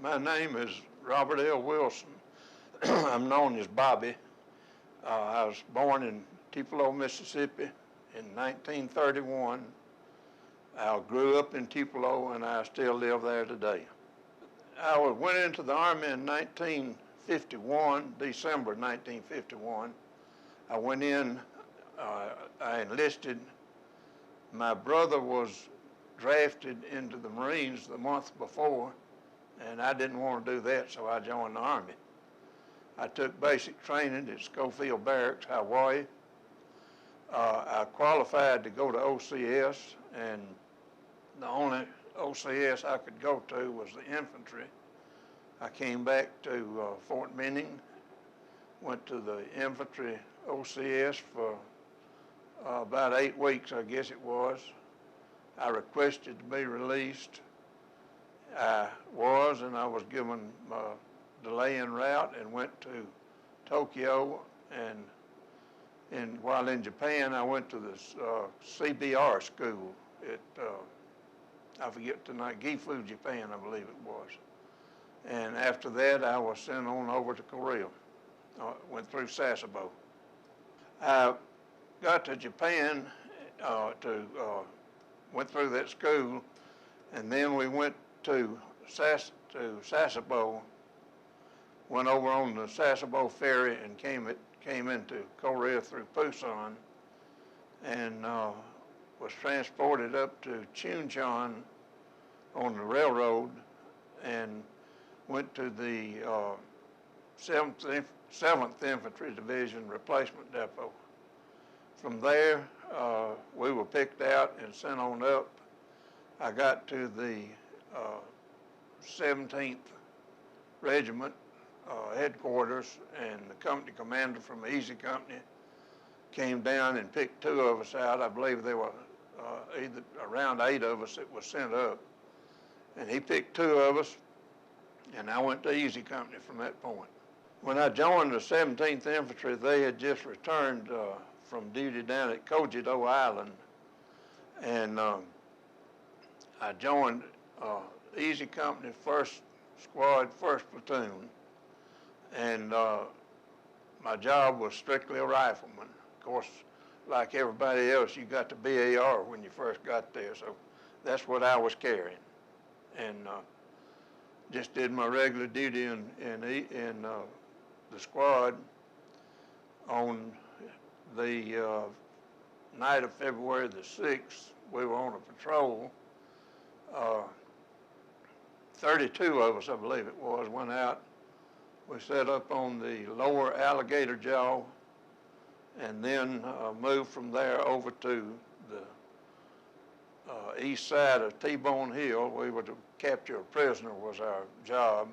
My name is Robert L. Wilson. I'm known as Bobby. I was born in Tupelo, Mississippi in 1931. I grew up in Tupelo and I still live there today. I went into the Army in 1951, December 1951. I went in, I enlisted. My brother was drafted into the Marines the month before, and I didn't want to do that, so I joined the Army. I took basic training at Schofield Barracks, Hawaii. I qualified to go to OCS, and the only OCS I could go to was the Infantry. I came back to Fort Benning, went to the Infantry OCS for about 8 weeks, I guess it was. I requested to be released. I was, and I was given the lay-in route and went to Tokyo, and while in Japan, I went to this CBR school at, I forget tonight, Gifu, Japan, I believe it was. And after that, I was sent on over to Korea. Went through Sasebo. I got to Japan went through that school, and then we went to Sasebo, went over on the Sasebo ferry and came into Korea through Busan, and was transported up to Chuncheon on the railroad and went to the 7th Infantry Division Replacement Depot. From there, we were picked out and sent on up. I got to the 17th Regiment headquarters, and the company commander from the Easy Company came down and picked 2 of us out. I believe there were either around 8 of us that was sent up. And he picked 2 of us, and I went to Easy Company from that point. When I joined the 17th Infantry, they had just returned from duty down at Cogito Island, and I joined Easy Company, 1st Squad, 1st Platoon, and my job was strictly a rifleman. Of course, like everybody else, you got the BAR when you first got there, so that's what I was carrying, and just did my regular duty in the squad. On the night of February the 6th, we were on a patrol. 32 of us, I believe it was, went out. We set up on the lower Alligator Jaw, and then moved from there over to the east side of T-Bone Hill. We were to capture a prisoner was our job.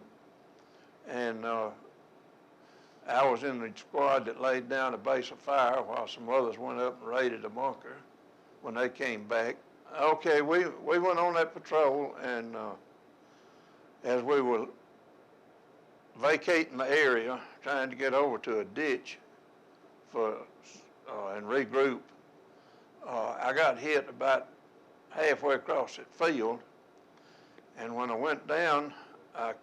And I was in the squad that laid down a base of fire while some others went up and raided a bunker when they came back. Okay, we went on that patrol, and as we were vacating the area, trying to get over to a ditch and regroup, I got hit about halfway across that field, and when I went down, I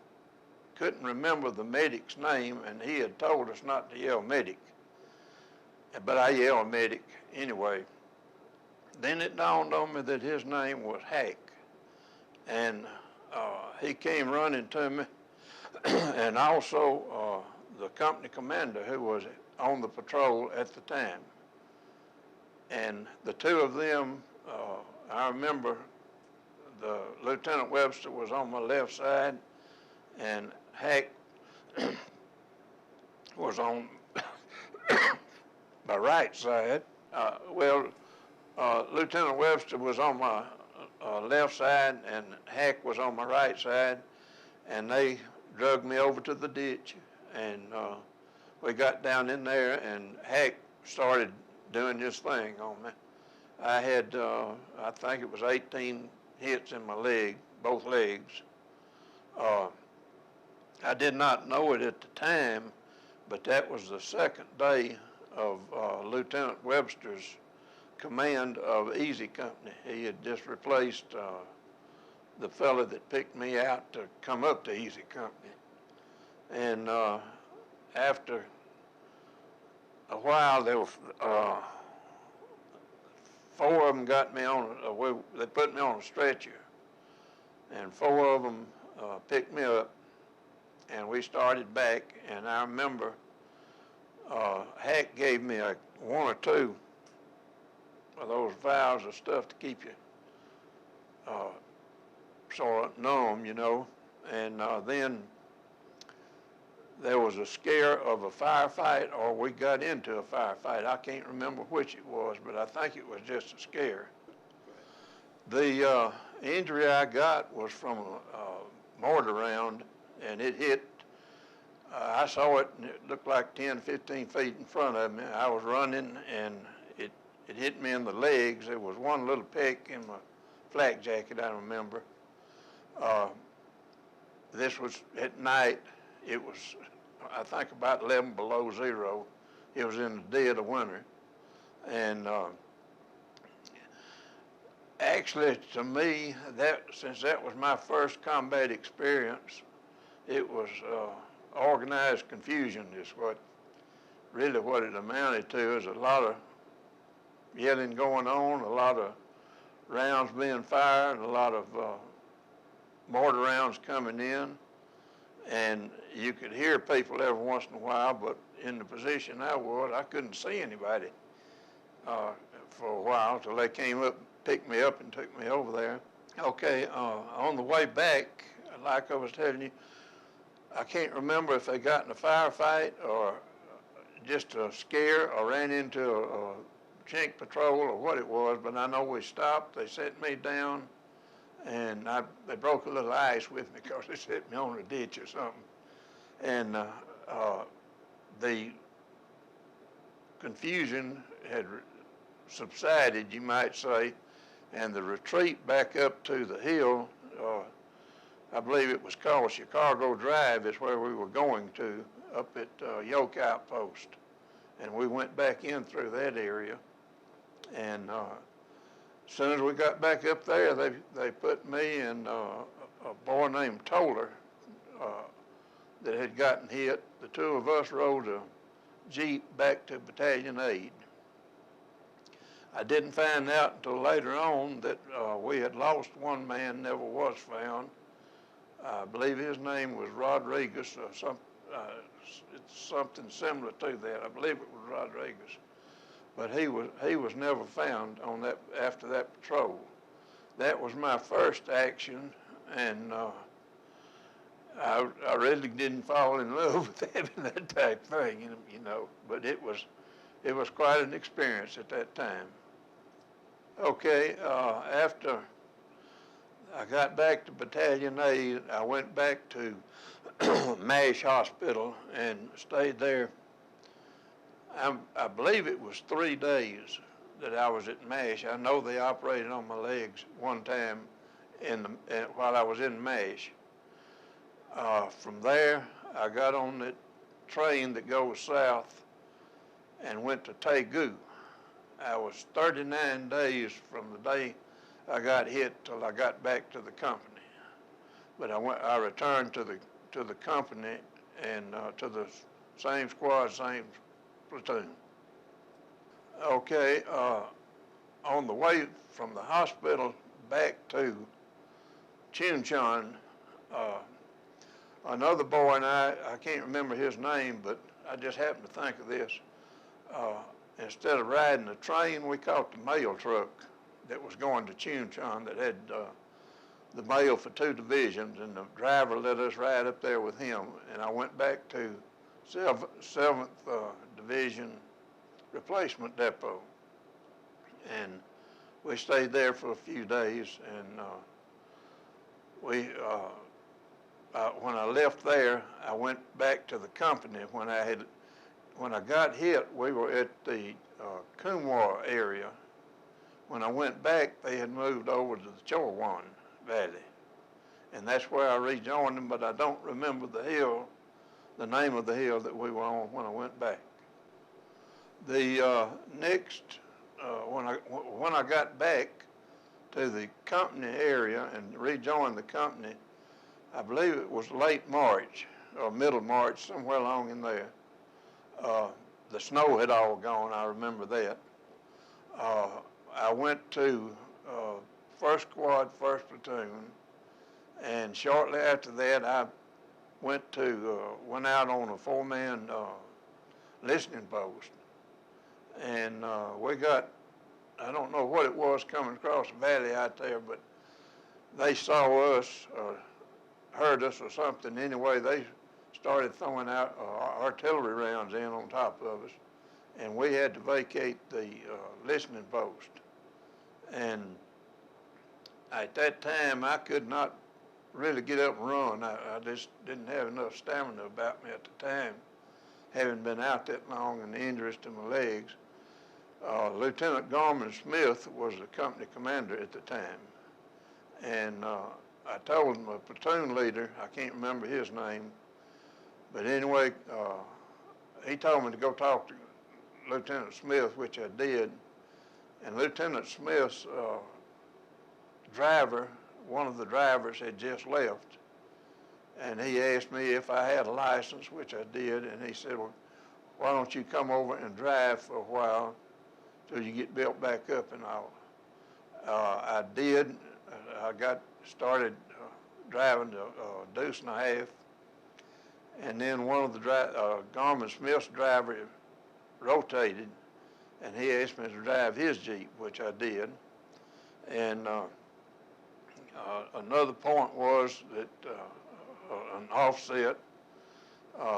couldn't remember the medic's name, and he had told us not to yell medic, but I yelled medic anyway. Then it dawned on me that his name was Hack, and he came running to me, and also the company commander who was on the patrol at the time. And the 2 of them, I remember the Lieutenant Webster was on my left side, and Hack was on my right side. Lieutenant Webster was on my left side, and Hack was on my right side, and they dragged me over to the ditch, and we got down in there, and Hack started doing this thing on me. I had, I think it was 18 hits in my leg, both legs. I did not know it at the time, but that was the 2nd day of Lieutenant Webster's command of Easy Company. He had just replaced the fella that picked me out to come up to Easy Company. And after a while, there were 4 of them got me on, they put me on a stretcher, and 4 of them picked me up, and we started back. And I remember Hack gave me 1 or 2 of those vials of stuff to keep you sort of numb, you know. And then there was a scare of a firefight, or we got into a firefight. I can't remember which it was, but I think it was just a scare. The injury I got was from a mortar round, and it hit, I saw it, and it looked like 10, 15 feet in front of me. I was running, and it hit me in the legs. There was 1 little peck in my flak jacket, I remember. This was at night. It was, I think, about 11 below zero. It was in the dead of winter. And actually, to me, since that was my first combat experience, it was organized confusion is what it amounted to. Is a lot of yelling going on, a lot of rounds being fired, a lot of mortar rounds coming in, and you could hear people every once in a while, but in the position I was, I couldn't see anybody for a while till they came up, picked me up, and took me over there. Okay, on the way back, like I was telling you, I can't remember if they got in a firefight or just a scare or ran into a chink patrol or what it was, but I know we stopped, they set me down, and they broke a little ice with me because they set me on a ditch or something. And the confusion had subsided, you might say, and the retreat back up to the hill, I believe it was called Chicago Drive, is where we were going to, up at Yoke Outpost. And we went back in through that area. And as soon as we got back up there, they put me and a boy named Toller that had gotten hit. The 2 of us rode a Jeep back to Battalion Aid. I didn't find out until later on that we had lost 1 man, never was found. I believe his name was Rodriguez, or it's something similar to that. I believe it was Rodriguez. But he was never found on that after that patrol. That was my first action, and I really didn't fall in love with having that type thing, you know. But it was quite an experience at that time. Okay, after I got back to Battalion Aid, I went back to MASH Hospital and stayed there. I believe it was 3 days that I was at MASH. I know they operated on my legs one time while I was in MASH. From there, I got on that train that goes south and went to Tegu. I was 39 days from the day I got hit till I got back to the company. But I returned to the company and to the same squad, same platoon. Okay, on the way from the hospital back to Chuncheon, another boy and I can't remember his name, but I just happened to think of this. Instead of riding the train, we caught the mail truck that was going to Chuncheon that had the mail for 2 divisions, and the driver let us ride up there with him. And I went back to 7th Division Replacement Depot, and we stayed there for a few days. And when I left there, I went back to the company. When I got hit, we were at the Chorwan area. When I went back, they had moved over to the Chorwan Valley, and that's where I rejoined them, but I don't remember the name of the hill that we were on when I went back. The next, when I got back to the company area and rejoined the company, I believe it was late March or middle March, somewhere along in there. The snow had all gone, I remember that. I went to 1st Squad, 1st Platoon, and shortly after that I went out on a 4-man listening post. And we got, I don't know what it was coming across the valley out there, but they saw us or heard us or something. Anyway, they started throwing out artillery rounds in on top of us, and we had to vacate the listening post. And at that time, I could not really get up and run. I just didn't have enough stamina about me at the time, having been out that long and the injuries to my legs. Lieutenant Gorman Smith was the company commander at the time. And I told him, a platoon leader, I can't remember his name, but anyway, he told me to go talk to Lieutenant Smith, which I did. And Lieutenant Smith's driver, one of the drivers, had just left. And he asked me if I had a license, which I did, and he said, well, why don't you come over and drive for a while till you get built back up and all. I did. I got started driving a deuce and a half, and then one of the Gorman Smith's driver rotated, and he asked me to drive his Jeep, which I did. And another point was that an offset,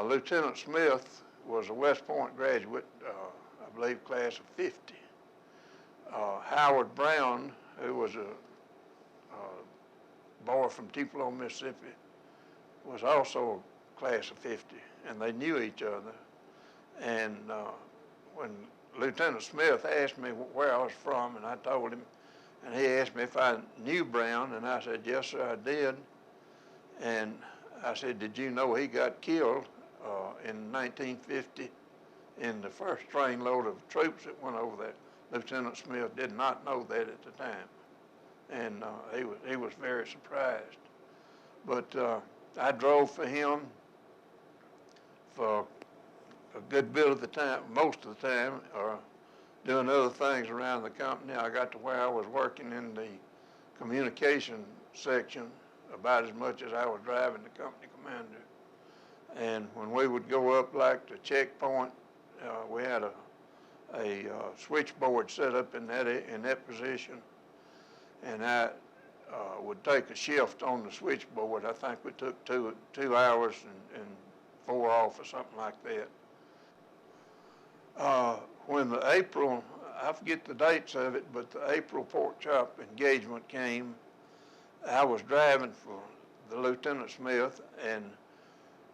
Lieutenant Smith was a West Point graduate, I believe class of 50. Howard Brown, who was a boy from Tupelo, Mississippi, was also a class of 50, and they knew each other. And when Lieutenant Smith asked me where I was from, and I told him, and he asked me if I knew Brown, and I said, yes, sir, I did. And I said, did you know he got killed in 1950 in the first trainload of troops that went over there? Lieutenant Smith did not know that at the time, and he was very surprised. But I drove for him for a good bit of the time, most of the time, or doing other things around the company. I got to where I was working in the communication section about as much as I was driving the company commander. And when we would go up like the checkpoint, we had a switchboard set up in that position, and I would take a shift on the switchboard. I think we took two hours and 4 off or something like that. When the April, I forget the dates of it, but the April pork chop engagement came, I was driving for the Lieutenant Smith, and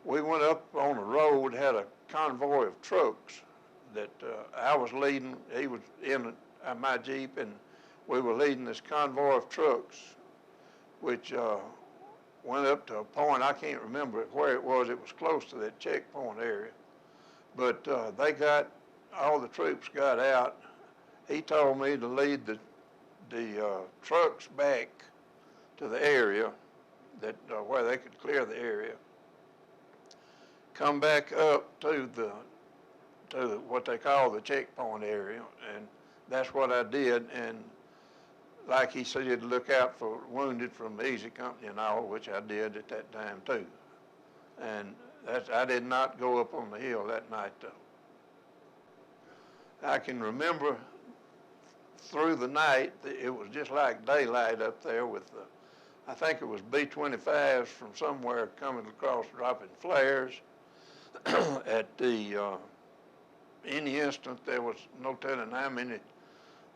we went up on a road, had a convoy of trucks that I was leading. He was in my Jeep, and we were leading this convoy of trucks, which went up to a point, I can't remember where it was close to that checkpoint area. But all the troops got out. He told me to lead the trucks back to the area that where they could clear the area. Come back up to what they call the checkpoint area, and that's what I did. And like he said, to look out for wounded from the Easy Company and all, which I did at that time too. And I did not go up on the hill that night though. I can remember through the night, it was just like daylight up there with I think it was B-25s from somewhere coming across dropping flares. At any instant, there was no telling how many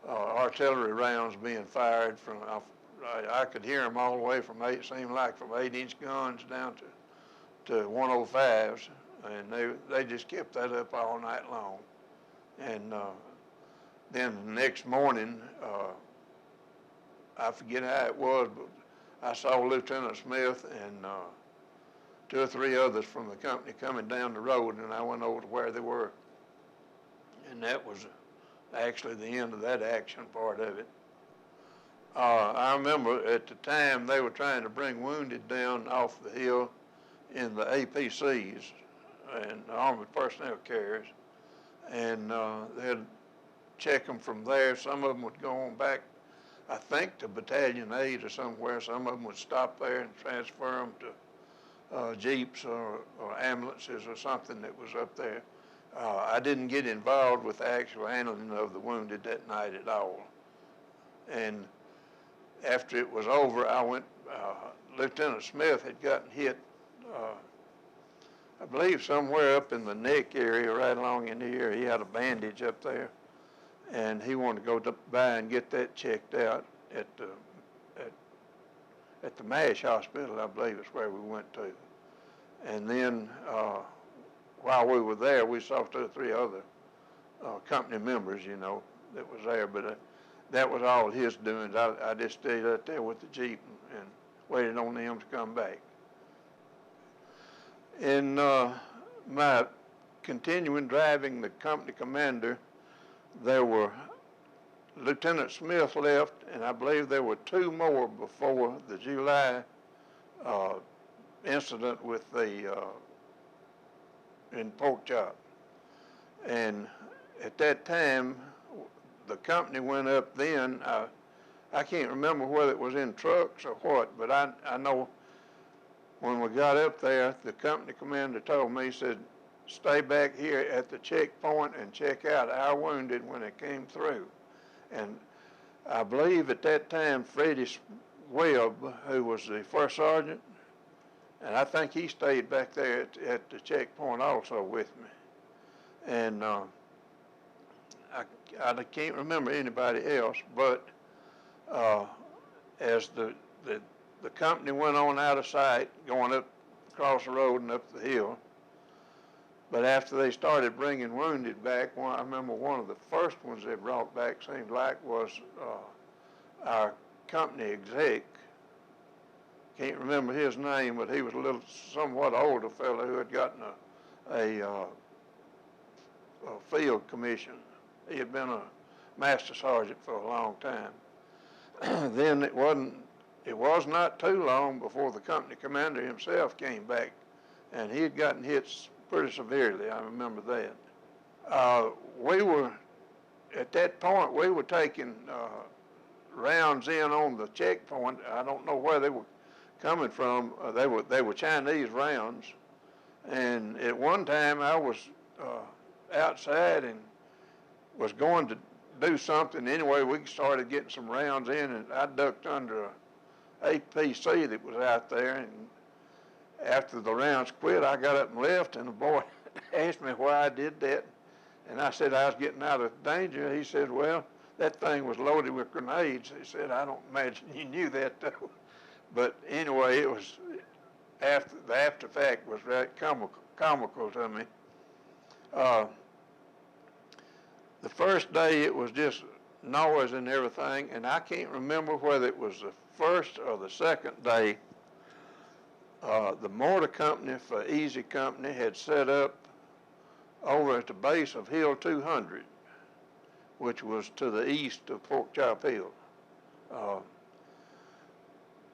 artillery rounds being fired from. I could hear them all the way from it seemed like from 8-inch guns down to 105s, and they just kept that up all night long. And then the next morning, I forget how it was, but I saw Lieutenant Smith and 2 or 3 others from the company coming down the road, and I went over to where they were. And that was actually the end of that action part of it. I remember at the time they were trying to bring wounded down off the hill in the APCs and the Armored Personnel Carriers, and they'd check them from there. Some of them would go on back, I think, to Battalion 8 or somewhere. Some of them would stop there and transfer them to jeeps or ambulances or something that was up there. I didn't get involved with the actual handling of the wounded that night at all. And after it was over, I went, Lieutenant Smith had gotten hit, I believe somewhere up in the neck area, right along in the ear. He had a bandage up there, and he wanted to go by and get that checked out at the MASH hospital, I believe is where we went to. And then while we were there, we saw 2 or 3 other company members, you know, that was there. But that was all his doings. I just stayed out there with the Jeep and waited on them to come back. In my continuing driving the company commander, there were Lieutenant Smith left, and I believe there were 2 more before the July incident with the in Pork Chop. And at that time, the company went up then. I can't remember whether it was in trucks or what, but I know when we got up there, the company commander told me, he said, stay back here at the checkpoint and check out our wounded when they came through. And I believe at that time, Freddie Webb, who was the first sergeant, and I think he stayed back there at the checkpoint also with me. And I can't remember anybody else, but as the company went on out of sight, going up across the road and up the hill, but after they started bringing wounded back, I remember one of the first ones they brought back seemed like was our company exec. Can't remember his name, but he was a little, somewhat older fellow who had gotten a field commission. He had been a master sergeant for a long time. Then it was not too long before the company commander himself came back, and he had gotten hit pretty severely. I remember that. We were, at that point, we were taking rounds in on the checkpoint. I don't know where they were coming from. They were Chinese rounds, and at one time I was outside and was going to do something. Anyway, we started getting some rounds in, and I ducked under a APC that was out there, and after the rounds quit, I got up and left, and the boy asked me why I did that, and I said I was getting out of danger. He said, well, that thing was loaded with grenades. He said, I don't imagine you knew that, though. But anyway, it was, the after fact was very comical to me. The first day it was just noise and everything, and I can't remember whether it was the first or the second day. The mortar company for Easy Company had set up over at the base of Hill 200, which was to the east of Pork Chop Hill.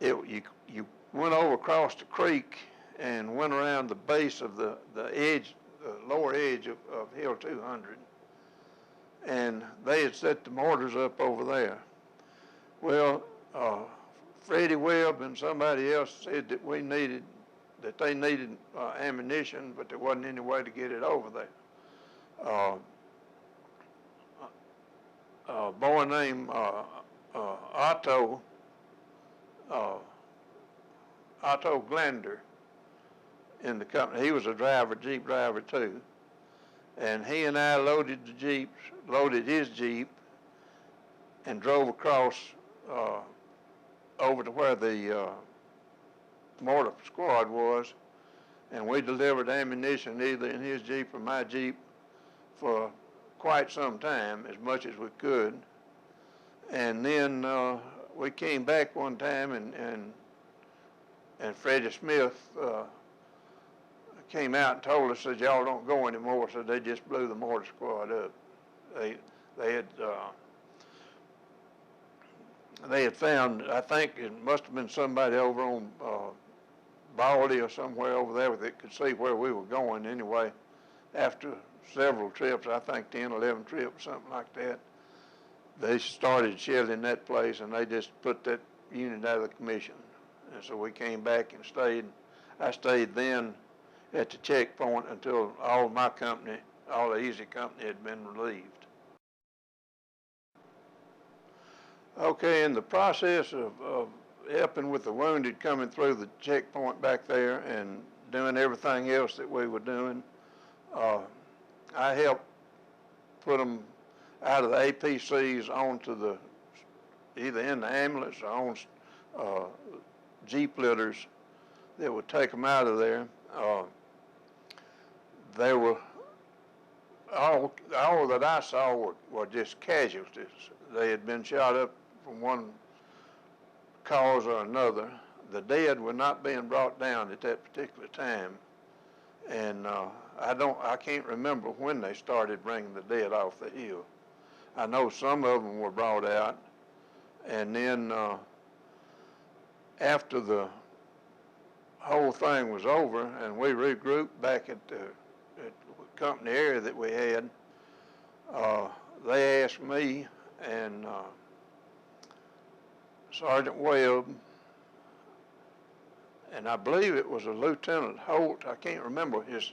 You went over across the creek and went around the base of the edge, the lower edge of Hill 200, and they had set the mortars up over there. Well, Freddie Webb and somebody else said that they needed ammunition, but there wasn't any way to get it over there. A boy named Otto Glander in the company, he was a Jeep driver too, and he and I loaded his Jeep and drove across over to where the Mortar Squad was, and we delivered ammunition either in his Jeep or my Jeep for quite some time, as much as we could. And then we came back one time, and Freddie Smith came out and told us that y'all don't go anymore, so they just blew the Mortar Squad up. They had they had found, I think it must have been somebody over on Baldy or somewhere over there that could see where we were going anyway. After several trips, I think 10, 11 trips, something like that, they started shelling that place, and they just put that unit out of the commission. And so we came back and stayed. I stayed then at the checkpoint until all my company, all the Easy Company, had been relieved. Okay, in the process of helping with the wounded coming through the checkpoint back there and doing everything else that we were doing, I helped put them out of the APCs onto the, either in the ambulance or on Jeep litters that would take them out of there. They were, all that I saw were just casualties. They had been shot up from one cause or another. The dead were not being brought down at that particular time. And I can't remember when they started bringing the dead off the hill. I know some of them were brought out, and then after the whole thing was over and we regrouped back at the company area that we had, they asked me and Sergeant Webb, and I believe it was a Lieutenant Holt. I can't remember his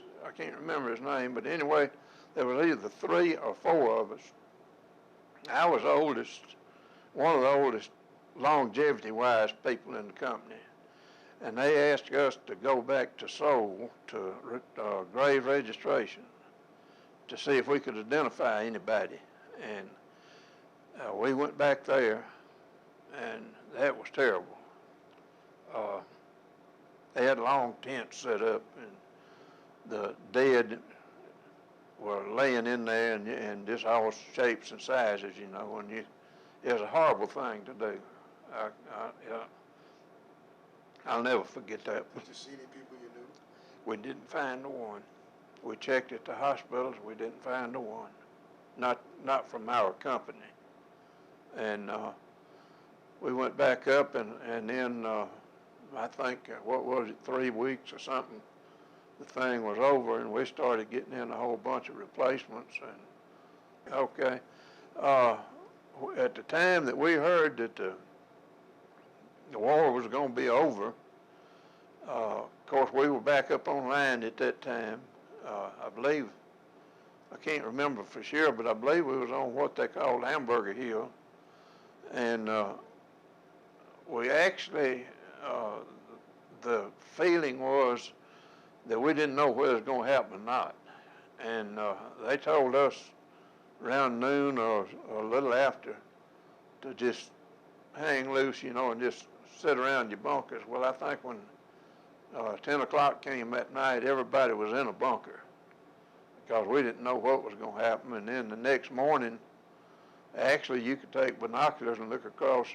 name, but anyway, there was either 3 or 4 of us. I was the oldest, one of the oldest longevity-wise people in the company, and they asked us to go back to Seoul to grave registration to see if we could identify anybody. And we went back there, and that was terrible. They had long tents set up, and the dead were laying in there and just all shapes and sizes, you know, and it was a horrible thing to do. I'll never forget that. Did you see any people you knew? We didn't find the one. We checked at the hospitals. We didn't find the one. Not from our company. And we went back up, and then I think, what was it, 3 weeks or something, the thing was over, and we started getting in a whole bunch of replacements. And okay, at the time that we heard that the war was going to be over, of course, we were back up on land at that time. I believe, I can't remember for sure, but I believe we was on what they called Hamburger Hill. And we actually, the feeling was that we didn't know whether it was going to happen or not. And they told us around noon or a little after to just hang loose, you know, and just sit around your bunkers. Well, I think when 10 o'clock came that night, everybody was in a bunker because we didn't know what was going to happen. And then the next morning, actually, you could take binoculars and look across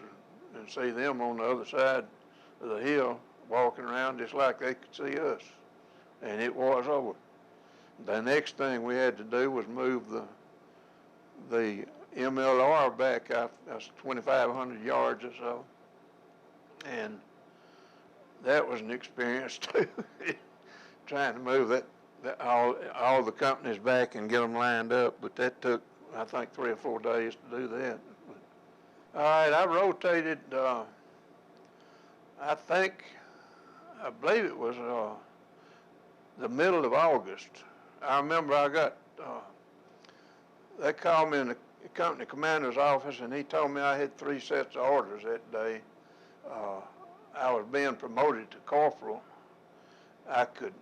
and see them on the other side of the hill walking around just like they could see us. And it was over. The next thing we had to do was move the MLR back up. That's 2,500 yards or so. And that was an experience too, trying to move all the companies back and get them lined up. But that took, I think, 3 or 4 days to do that. All right, I rotated, I believe it was the middle of August. I remember I got, they called me in the company commander's office, and he told me I had 3 sets of orders that day. I was being promoted to corporal. I could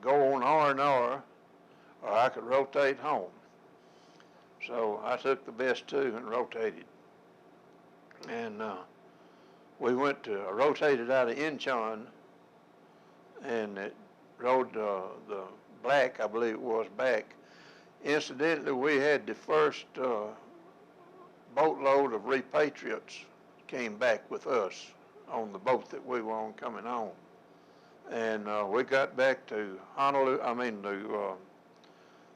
go on R&R, or I could rotate home. So I took the best 2 and rotated. And we went to, rotated out of Incheon, and it rode the Black, I believe it was, back. Incidentally, we had the first boatload of repatriates came back with us on the boat that we were on coming home. And we got back to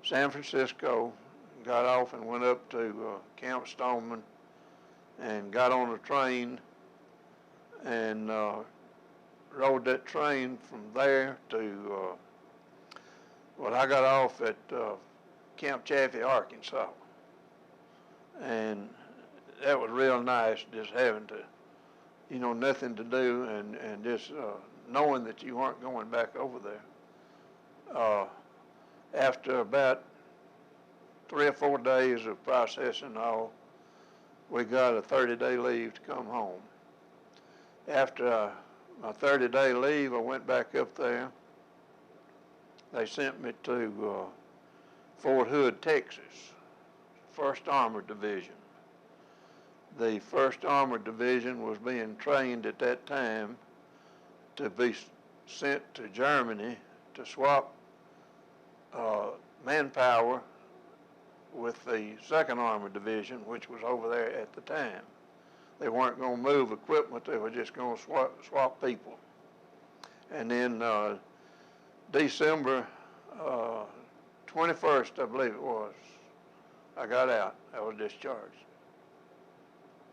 San Francisco, got off and went up to Camp Stoneman, and got on a train and rode that train from there to, well, I got off at Camp Chaffee, Arkansas. And that was real nice, just having to, you know, nothing to do and just knowing that you weren't going back over there. After about 3 or 4 days of processing all, we got a 30-day leave to come home. After my 30-day leave, I went back up there. They sent me to Fort Hood, Texas, 1st Armored Division. The 1st Armored Division was being trained at that time to be sent to Germany to swap manpower with the 2nd Armored Division, which was over there at the time. They weren't going to move equipment, they were just going to swap people. And then December 21st, I believe it was, I got out. I was discharged.